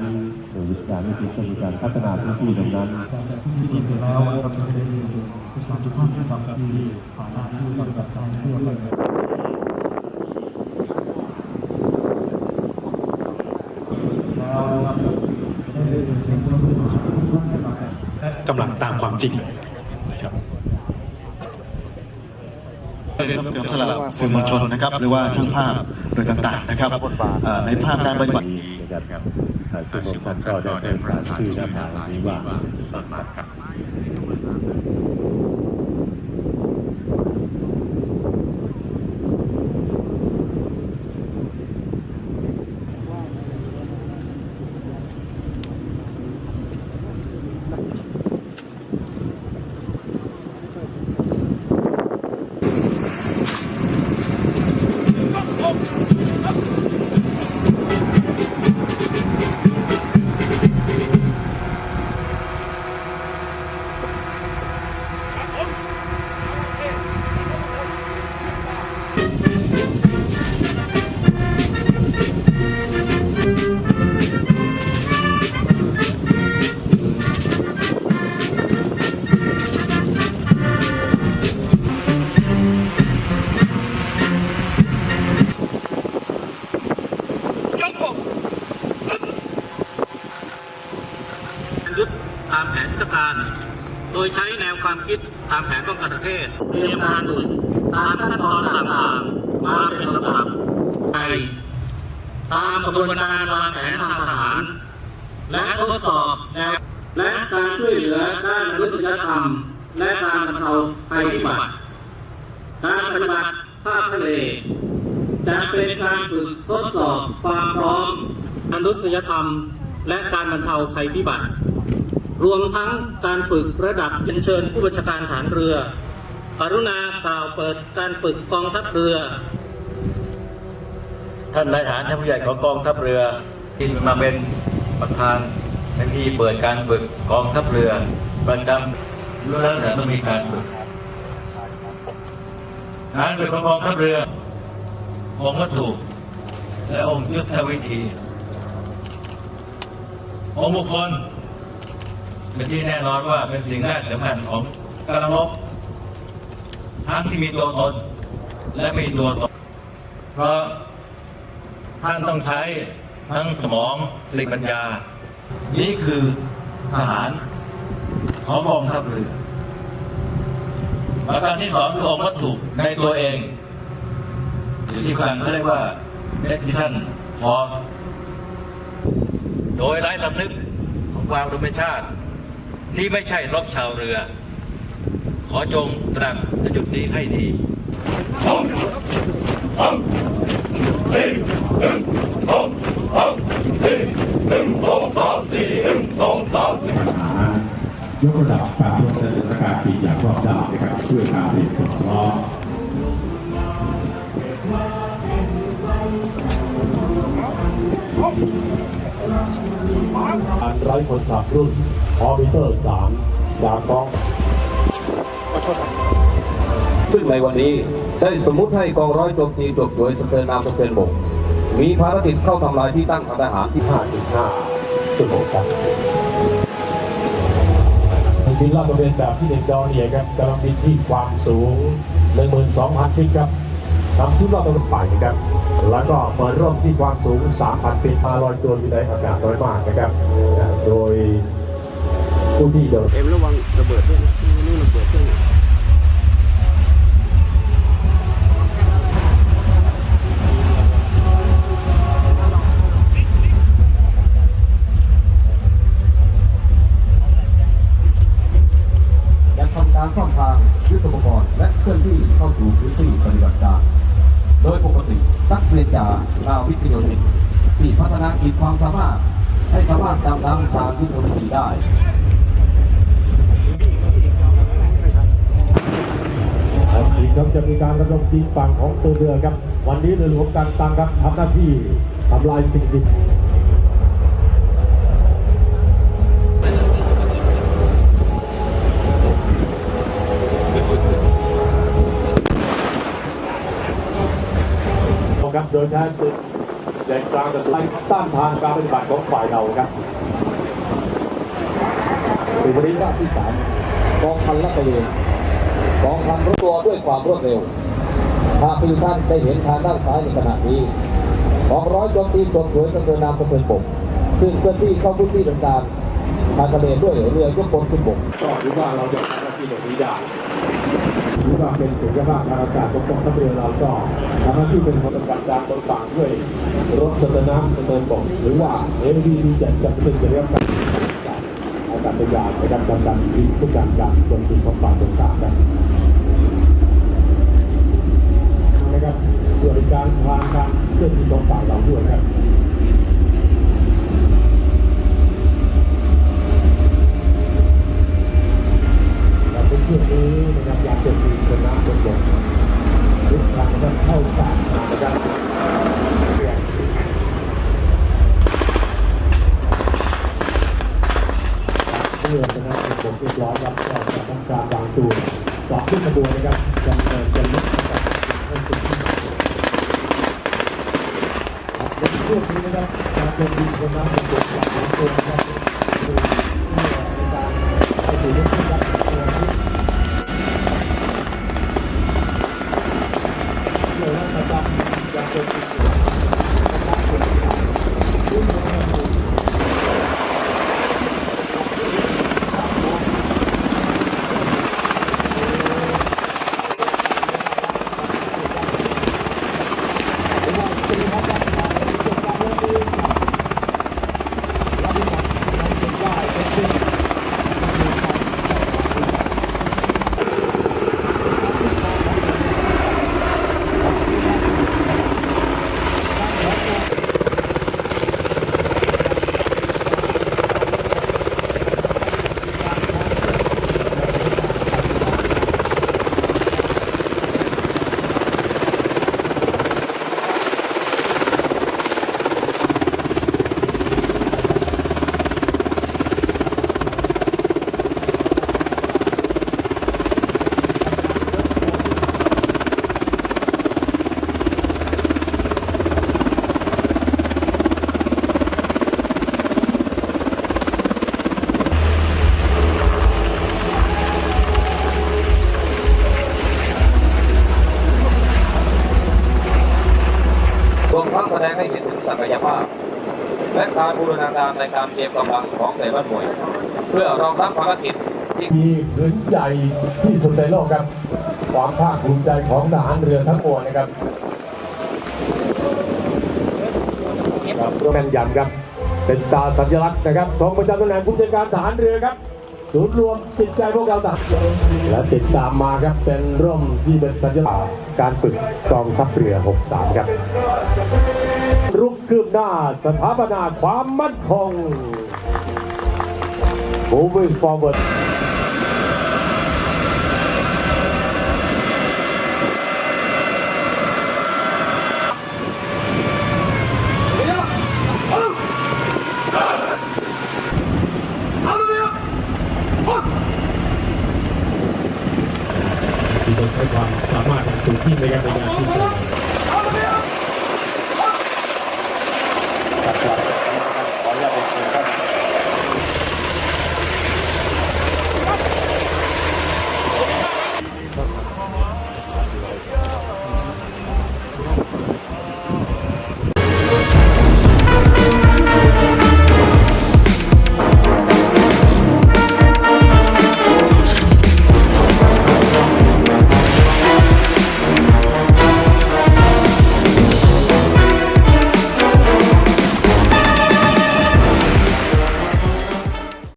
นั้นหน่วยวิชาการวิทยามีการพัฒนาพื้นที่ตรงนั้นที่ดีเสร็จแล้วเราจะได้ดูประชาชนที่ทำที่ผ่านหน้าที่การจัดการทั่วไปกำลังตามความจริงนะครับเรียนรู้สำหรับสื่อมวลชนนะครับหรือว่าช่างภาพโดยต่างๆนะครับในภาพการปฏิบัติซึ่งบางท่านก็ได้ประกาศชื่อและผ่านนี้ว่าต้นมาครับยุทธตามแผนยุทธการโดยใช้แนวความคิดตามแผนป้องกันประเทศเตรียมการอื่นตามขั้นตอนต่างๆมาเป็นระดับไปตามกระบวนการวางแผนทางทหารและทดสอบแนวและการช่วยเหลือด้านมนุษยธรรมและการบรรเทาภัยพิบัติการปฏิบัติภาคทะเลจะเป็นการฝึกทดสอบความพร้อมมนุษยธรรมและการบรรเทาภัยพิบัติรวมทั้งการฝึกระดับเชิญผู้บัญชาการทหารเรือกรุณากล่าวเปิดการฝึกกองทัพเรือท่านนายทหารชั้นผู้ใหญ่ของกองทัพเรือที่มาเป็นประธานในพิธีเปิดการฝึกกองทัพเรือประจำรู้แล้วแต่ต้องมีการฝึกการฝึกของกองทัพเรือองค์วัตถุและองค์ยุทธวิธีองค์บุคคลเป็นที่แน่นอนว่าเป็นสิ่งแรกสำคัญของการรบทั้งที่มีตัวตนและไม่มีตัวตนเพราะท่านต้องใช้ทั้งสมองสติปัญญานี่คือทหารของกองทัพเรือประการที่สองคือองค์วัตถุในตัวเองหรือที่ฝรั่งเขาเรียกว่า execution force โดยไร้สำนึกของความธรรมชาติที่ไม่ใช่รบชาวเรือขอจงตระหนักในจุดนี้ให้ดียกระดับการลดสถานการณ์ปีอย่างรอบด้านนะครับเพื่อการเปลี่ยนแปลงล้อการไร้คนขับรุ่นออร์บิเตอร์ 3จากกองซึ่งในวันนี้ได้สมมุติให้กองร้อยโจมตีจบโดยสเตอร์นามสเตอร์บกมีภารกิจเข้าทำลายที่ตั้งทหารที่ 5.5 ชั่วโมงครับบินลาดตระเวนแบบที่1 ดอเนี่ยครับกำลังบินที่ความสูง 12,000 ฟีตครับทำชุดลาดตระเวนฝ่ายนะครับแล้วก็เปิดร่มที่ความสูง 3,000 ฟีตมาลอยตัวอยู่ในอากาศน้อยมากนะครับโดยผู้ที่เดินระวังระเบิดด้วยนี่ระเบิดด้วยการซ่อมทางยุทธปกรณ์และเคลื่อนที่เข้าสู่พื้นที่ปฏิบัติการโดยปกตินักเรียนจากนาวิทยาศาสตร์ที่พัฒนาขีดความสามารถให้สามารถดำน้ำทางยุทธวิธีได้อีกครับจะมีการระดมทีมฝั่งของตัวเรือครับวันนี้เรือหลวงการตังครับทำหน้าที่ทำลายสิ่งที่ครับโดยใช้ปืน ใจกลางแต่สุดท้ายต้านทานการปฏิบัติของฝ่ายเราครับในวันนี้ ด้านที่สามกองพันลาดตระเวนกองพันรู้ตัวด้วยความรวดเร็วหากทุกท่านได้เห็นทางด้านซ้ายในขณะนี้ของร้อยโจมตีตัวสวยจำเริญนามสะเทินบกซึ่งเคลื่อนที่เข้าพื้นที่ต่างๆทางทะเลด้วยเรือยกพลขึ้นบก ก็ถือว่าเราจะทำหน้าที่แบบนี้ได้ถือว่าเป็นสุขภาพทางอากาศของกองทัพเรือเราก็ทำหน้าที่เป็นคนปฏิบัติการต่างๆด้วยรถสเตอร์น้ำสเตอร์บกหรือว่าAV-7จะเป็นจะเรียกกันอากาศยานในการทำการยิงทุกการโจมตีของฝ่ายตรงข้ามกันนะครับเพื่อเป็นการวางการเคลื่อนที่ของฝ่ายเราด้วยครับในช่วงนี้นะครับยาเสพติดเป็นน้ำเป็นบกทุกครั้งต้องเข้าปากมานะครับเพื่อนะครับเป็นผมเรียบร้อยครับก็จะทำการวางตัวสอบขึ้นกระบวนนะครับจำเป็นจะลดการให้เป็นที่ในช่วงนี้นะครับการโจมตีเป็นน้ำเป็นบกจากตัวนะครับในการให้ถือว่าเป็นการตัวที่รวมทั้งแสดงให้เห็นถึงศักยภาพ และการบูรณาการในการเตรียมกำลังของแต่ละหน่วย เพื่อรองรับภารกิจที่ มีพื้นใหญ่ที่สุดในโลกครับความภาคภูมิใจของทหารเรือทั้งมวลนะครับครับแม่นยำครับเป็นตาสัญลักษณ์นะครับของประจำตำแหน่งผู้จัดการทหารเรือครับศูนย์รวมจิตใจพวกเราทหารและติดตามมาครับเป็นร่มที่เป็นสัญลักษณ์การฝึกกองทัพเรือ 63 ครับรุกคืบหน้าสถาปนาความมั่นคง Moving forward